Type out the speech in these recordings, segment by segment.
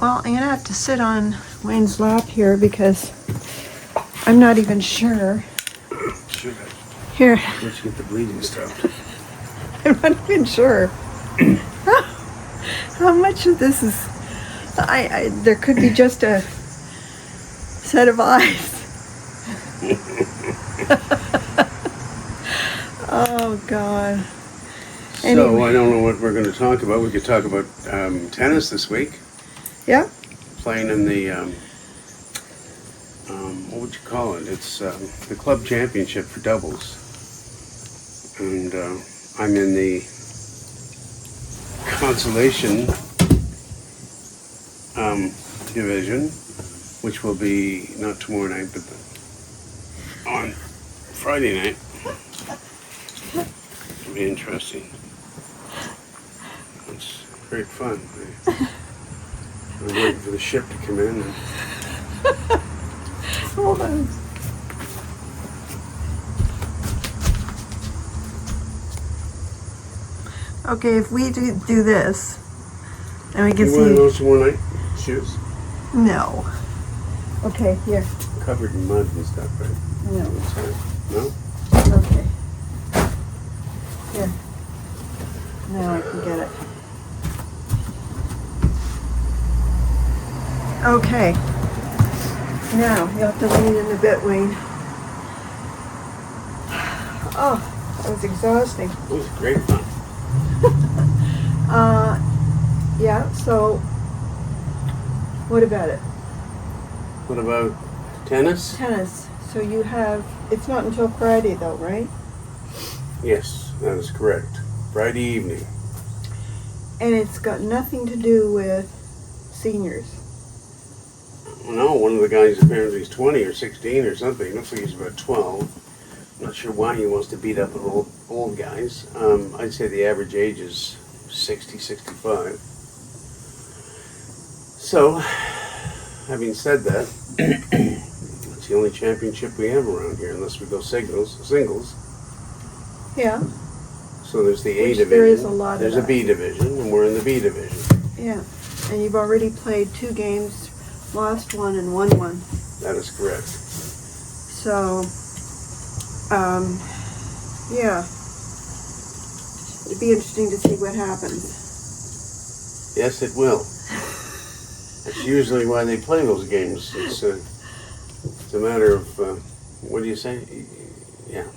Well, I'm gonna have to sit on Wayne's lap here because I'm not even sure. Should Here, let's get the bleeding stopped. I'm not even sure how much of this is. There could be just a set of eyes. Oh God. So Anyway. I don't know what we're going to talk about. We could talk about tennis this week. Yeah. Playing in the what would you call it? It's the club championship for doubles, and I'm in the consolation division, which will be not tomorrow night, but on Friday night. It'll be interesting. It's great fun. I'm waiting for the ship to come in. And Hold on. Okay, if we do this, and we can you see. wearing those tomorrow night shoes? No. Okay, here. Covered in mud and stuff, right? No. Inside. No? Okay. Here. Now I can get it. Okay. Now, you have to lean in a bit, Wayne. Oh, that was exhausting. It was great fun. Yeah, so, what about it? What about tennis? Tennis. So you have, it's not until Friday though, right? Yes, that is correct. Friday evening. And it's got nothing to do with seniors. No, one of the guys apparently is 20 or 16 or something. Looks like he's about 12. I'm not sure why he wants to beat up on old guys. I'd say the average age is 60, 65. So, having said that, it's the only championship we have around here, unless we go singles. Yeah. So there's the A Which division. there is a lot of There's a that. B division, and we're in the B division. Yeah. And you've already played 2 games, lost 1 and won 1. That is correct. So, yeah. It'd be interesting to see what happens. Yes, it will. That's usually why they play those games. It's a matter of, what do you say? Yeah.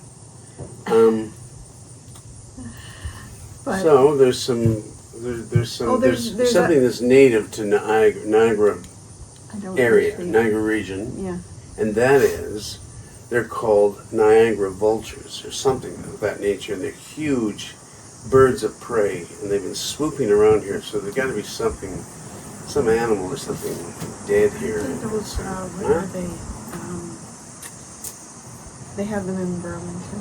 But So there's some, there's something that's native to Niagara I don't area, actually- Niagara region, Yeah. and that is, they're called Niagara vultures or something of that nature, and they're huge birds of prey, and they've been swooping around here, so there's got to be something, some animal or something dead here. Those, what Huh? are they? They have them in Burlington.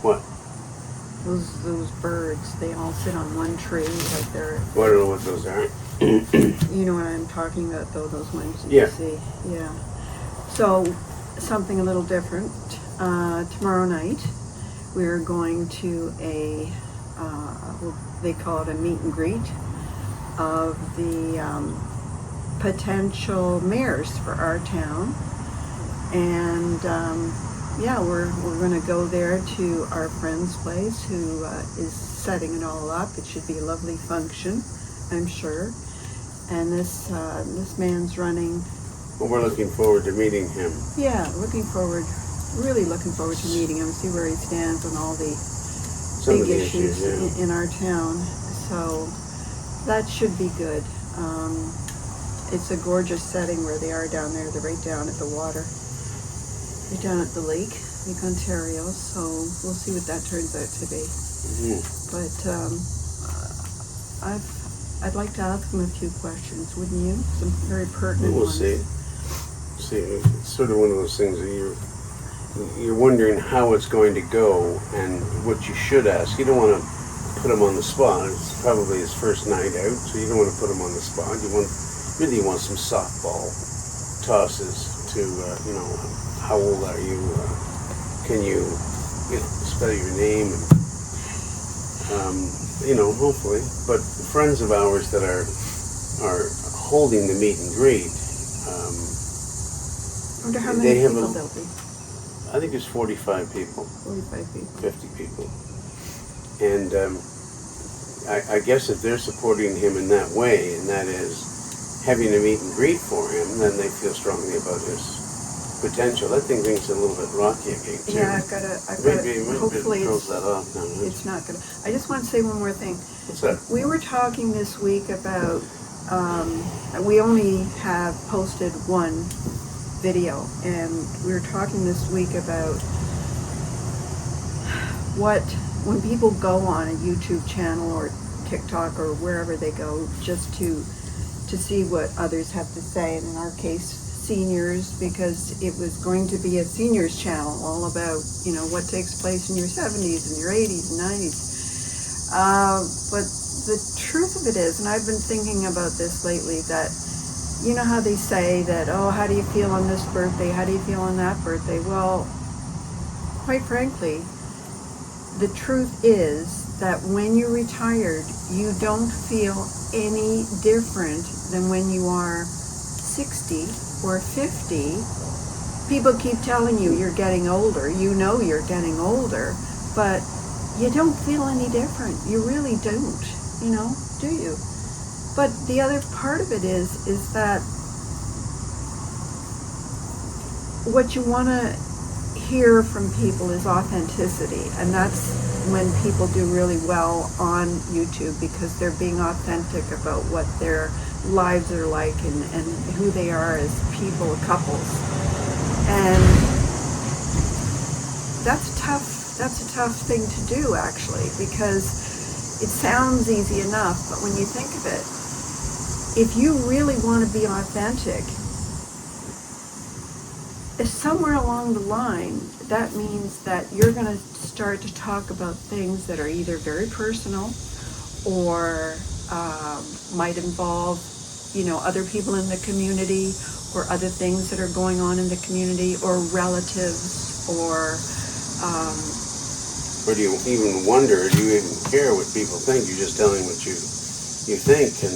What? Those birds, they all sit on one tree, like they're, Well, I don't know what those are. you know what I'm talking about though, those ones Yeah. you see. Yeah. So, something a little different. Tomorrow night, we're going to they call it a meet and greet of the potential mayors for our town. And yeah, we're going to go there to our friend's place who is setting it all up. It should be a lovely function, I'm sure. And this man's running. Well, we're looking forward to meeting him. Yeah, really looking forward to meeting him, see where he stands on all the Some of big the issues yeah. in our town. So that should be good. It's a gorgeous setting where they are down there. They're right down at the water. They're down at the Lake Ontario. So we'll see what that turns out to be. Mm-hmm. But I'd like to ask him a few questions, wouldn't you? Some very pertinent We'll ones. see. It's sort of one of those things that you're wondering how it's going to go and what you should ask. You don't want to put him on the spot. It's probably his first night out, so you don't want to put him on the spot. You really want some softball tosses to, how old are you? Can you spell your name? And, hopefully. But friends of ours that are are holding the meet and greet, I wonder how they many have people a- there'll be. I think it's 45 people, 45 people. 50 people. And I guess if they're supporting him in that way, and that is having a meet and greet for him, then they feel strongly about his potential. I think things are a little bit rocky again, too. Yeah, I've got to, Maybe hopefully it throws it's, that off now. it's not gonna, I just want to say one more thing. What's that? We were talking this week about, we only have posted one video, and we were talking this week about when people go on a YouTube channel or TikTok or wherever they go, just to see what others have to say, and in our case, seniors, because it was going to be a seniors channel all about, what takes place in your 70s and your 80s and 90s. But the truth of it is, and I've been thinking about this lately, that you know how they say that, oh, how do you feel on this birthday? How do you feel on that birthday? Well, quite frankly, the truth is that when you're retired, you don't feel any different than when you are 60 or 50. People keep telling you you're getting older. You know you're getting older, but you don't feel any different. You really don't, do you? But the other part of it is that what you want to hear from people is authenticity, and that's when people do really well on YouTube, because they're being authentic about what their lives are like and who they are as people, couples. And that's a tough thing to do, actually, because it sounds easy enough, but when you think of it, if you really want to be authentic, somewhere along the line, that means that you're going to start to talk about things that are either very personal or might involve, other people in the community, or other things that are going on in the community, or relatives, or do you even wonder, do you even care what people think? You're just telling what you think and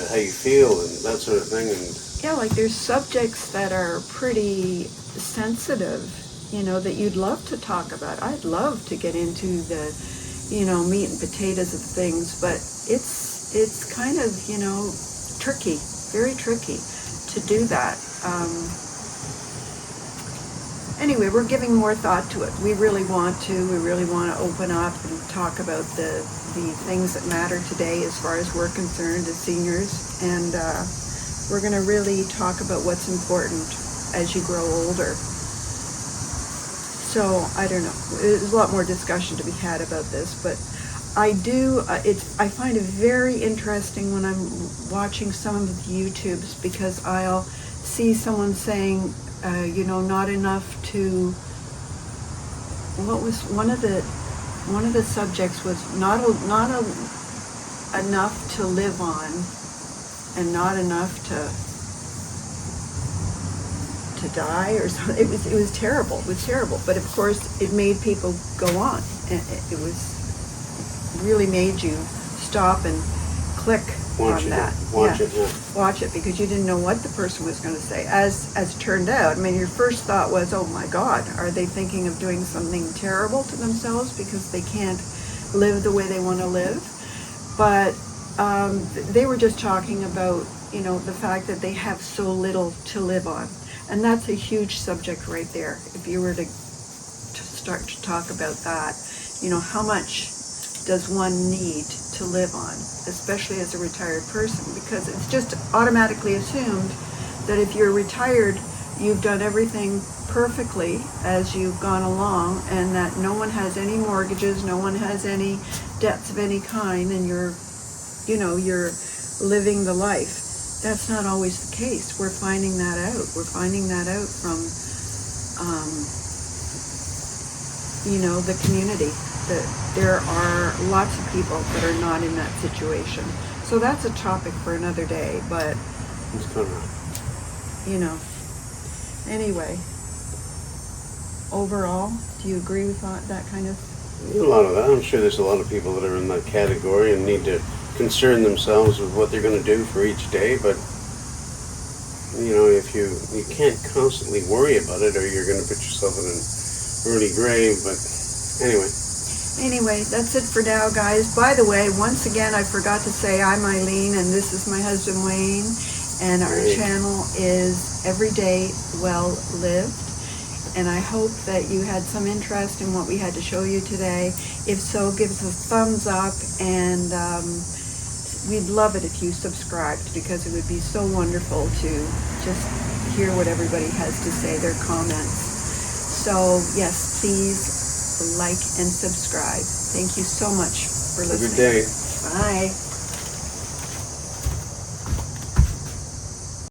how you feel and that sort of thing. And yeah, like there's subjects that are pretty sensitive, that you'd love to talk about. I'd love to get into the, meat and potatoes of things, but it's kind of, tricky, very tricky to do that. Anyway, we're giving more thought to it. We really want to open up and talk about the things that matter today as far as we're concerned as seniors, and we're going to really talk about what's important as you grow older. So, I don't know. There's a lot more discussion to be had about this, but I find it very interesting when I'm watching some of the YouTubes, because I'll see someone saying, not enough to, what was one of the subjects was not enough to live on, and not enough to die, or something. It was terrible. It was terrible. But of course, it made people go on. It really made you stop and click on that. Watch it, because you didn't know what the person was going to say. As it turned out, your first thought was, oh my God, are they thinking of doing something terrible to themselves because they can't live the way they want to live? But they were just talking about, the fact that they have so little to live on. And that's a huge subject right there. If you were to start to talk about that, how much does one need to live on, especially as a retired person? Because it's just automatically assumed that if you're retired, you've done everything perfectly as you've gone along, and that no one has any mortgages, no one has any debts of any kind, and you're living the life. That's not always the case. We're finding that out. We're finding that out from, the community. That there are lots of people that are not in that situation. So that's a topic for another day, but, anyway, overall, do you agree with that kind of? A lot of that. I'm sure there's a lot of people that are in that category and need to concern themselves with what they're going to do for each day, but you know, if you can't constantly worry about it, or you're going to put yourself in an early grave. But Anyway, that's it for now, guys. By the way, once again, I forgot to say I'm Eileen, and this is my husband Wayne, and our channel is Everyday Well Lived. And I hope that you had some interest in what we had to show you today. If so, give us a thumbs up, and we'd love it if you subscribed, because it would be so wonderful to just hear what everybody has to say, their comments. So yes, please like and subscribe. Thank you so much for listening. Have a good day. Bye.